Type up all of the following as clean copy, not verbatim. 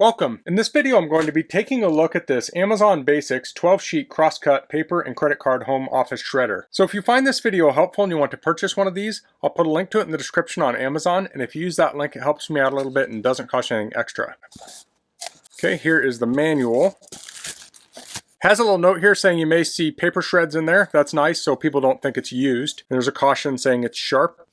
Welcome! In this video I'm going to be taking a look at this Amazon Basics 12-sheet cross-cut paper and credit card home office shredder. So if you find this video helpful and you want to purchase one of these, I'll put a link to it in the description on Amazon, and if you use that link it helps me out a little bit and doesn't cost you anything extra. Okay, here is the manual. Has a little note here saying you may see paper shreds in there. That's nice so people don't think it's used. And there's a caution saying it's sharp.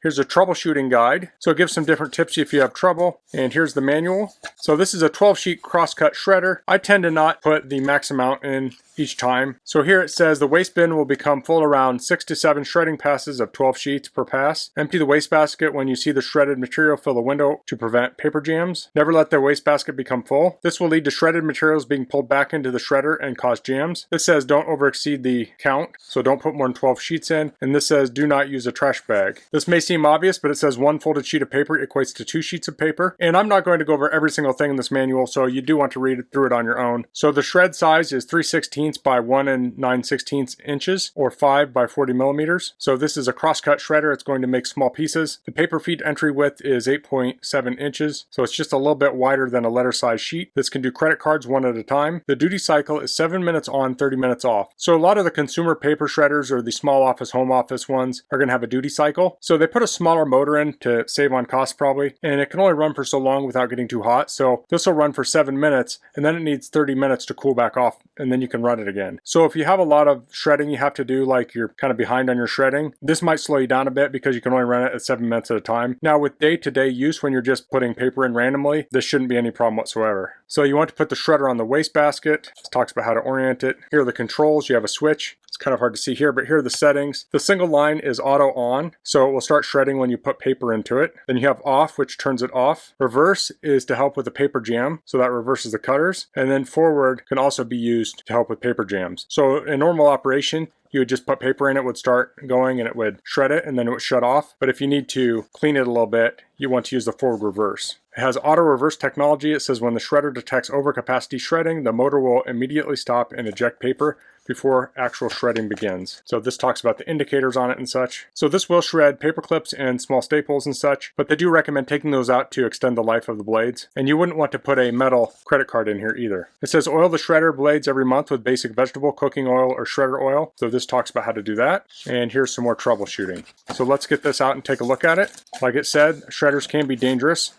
Here's a troubleshooting guide. So it gives some different tips if you have trouble. And here's the manual. So this is a 12-sheet cross-cut shredder. I tend to not put the max amount in each time. So here it says the waste bin will become full around 6 to 7 shredding passes of 12 sheets per pass. Empty the wastebasket when you see the shredded material fill the window to prevent paper jams. Never let the wastebasket become full. This will lead to shredded materials being pulled back into the shredder and cause jams. This says don't overexceed the count, so don't put more than 12 sheets in. And this says do not use a trash bag. This may seem obvious, but it says one folded sheet of paper equates to 2 sheets of paper. And I'm not going to go over every single thing in this manual, so you do want to read through it on your own. So the shred size is 3/16 by 1 9/16 inches or 5 by 40 millimeters. So this is a cross-cut shredder. It's going to make small pieces. The paper feed entry width is 8.7 inches. So it's just a little bit wider than a letter size sheet. This can do credit cards one at a time. The duty cycle is 7 minutes on, 30 minutes off. So a lot of the consumer paper shredders or the small office, home office ones are going to have a duty cycle. So they put a smaller motor in to save on cost probably, and it can only run for so long without getting too hot. So this will run for 7 minutes and then it needs 30 minutes to cool back off and then you can run it again. So if you have a lot of shredding you have to do, like you're kind of behind on your shredding, this might slow you down a bit because you can only run it at 7 minutes at a time. Now with day-to-day use, when you're just putting paper in randomly, this shouldn't be any problem whatsoever. So you want to put the shredder on the wastebasket. This talks about how to orient it. Here are the controls. You have a switch. It's kind of hard to see here, but here are the settings. The single line is auto on, so it will start shredding when you put paper into it. Then you have off, which turns it off. Reverse is to help with the paper jam, so that reverses the cutters. And then forward can also be used to help with paper jams. So in normal operation, you would just put paper in, it would start going and it would shred it and then it would shut off. But if you need to clean it a little bit, you want to use the forward reverse. It has auto reverse technology. It says when the shredder detects overcapacity shredding, the motor will immediately stop and eject paper before actual shredding begins. So this talks about the indicators on it and such. So this will shred paper clips and small staples and such, but they do recommend taking those out to extend the life of the blades. And you wouldn't want to put a metal credit card in here either. It says oil the shredder blades every month with basic vegetable, cooking oil, or shredder oil. So this talks about how to do that. And here's some more troubleshooting. So let's get this out and take a look at it. Like it said, shredders can be dangerous.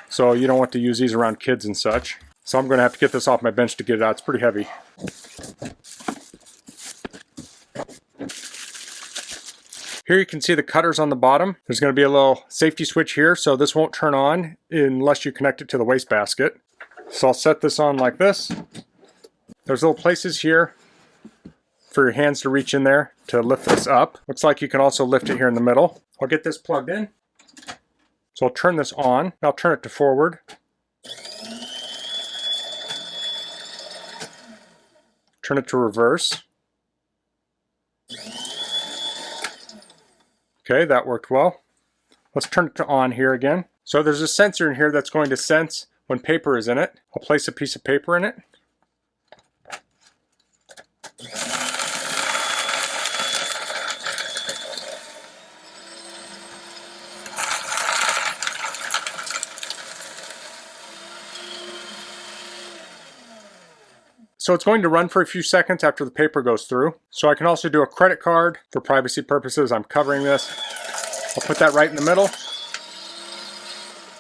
So you don't want to use these around kids and such. So I'm going to have to get this off my bench to get it out. It's pretty heavy. Here you can see the cutters on the bottom. There's going to be a little safety switch here, so this won't turn on unless you connect it to the wastebasket. So I'll set this on like this. There's little places here for your hands to reach in there to lift this up. Looks like you can also lift it here in the middle. I'll get this plugged in. So I'll turn this on. I'll turn it to forward. Turn it to reverse. Okay, that worked well. Let's turn it to on here again. So there's a sensor in here that's going to sense when paper is in it. I'll place a piece of paper in it. So it's going to run for a few seconds after the paper goes through. So I can also do a credit card for privacy purposes. I'm covering this. I'll put that right in the middle.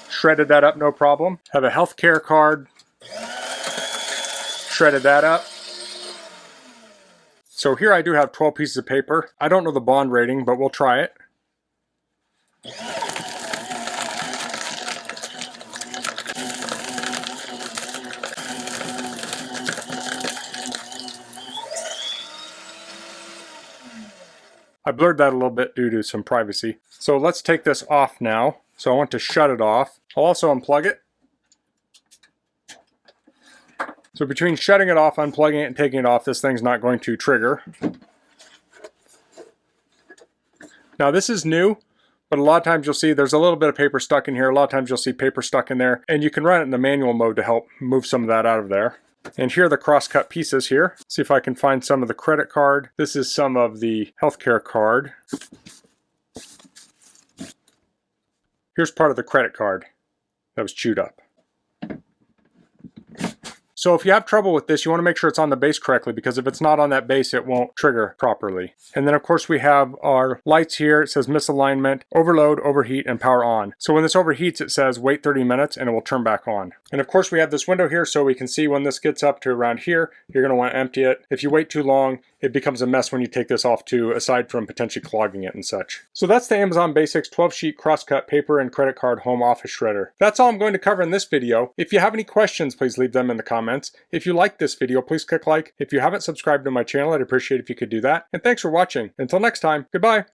Shredded that up, no problem. Have a healthcare card. Shredded that up. So here I do have 12 pieces of paper. I don't know the bond rating, but we'll try it. I blurred that a little bit due to some privacy. So let's take this off now. So I want to shut it off. I'll also unplug it. So between shutting it off, unplugging it, and taking it off, this thing's not going to trigger. Now this is new, but a lot of times you'll see there's a little bit of paper stuck in here. A lot of times you'll see paper stuck in there, and you can run it in the manual mode to help move some of that out of there. And here are the cross-cut pieces here. See if I can find some of the credit card. This is some of the healthcare card. Here's part of the credit card that was chewed up. So if you have trouble with this, you want to make sure it's on the base correctly, because if it's not on that base, it won't trigger properly. And then of course we have our lights here. It says misalignment, overload, overheat, and power on. So when this overheats, it says wait 30 minutes and it will turn back on. And of course we have this window here so we can see when this gets up to around here, you're going to want to empty it. If you wait too long, it becomes a mess when you take this off too, aside from potentially clogging it and such. So that's the Amazon Basics 12-sheet cross-cut paper and credit card home office shredder. That's all I'm going to cover in this video. If you have any questions, please leave them in the comments. If you like this video, please click like. If you haven't subscribed to my channel, I'd appreciate if you could do that. And thanks for watching. Until next time, goodbye.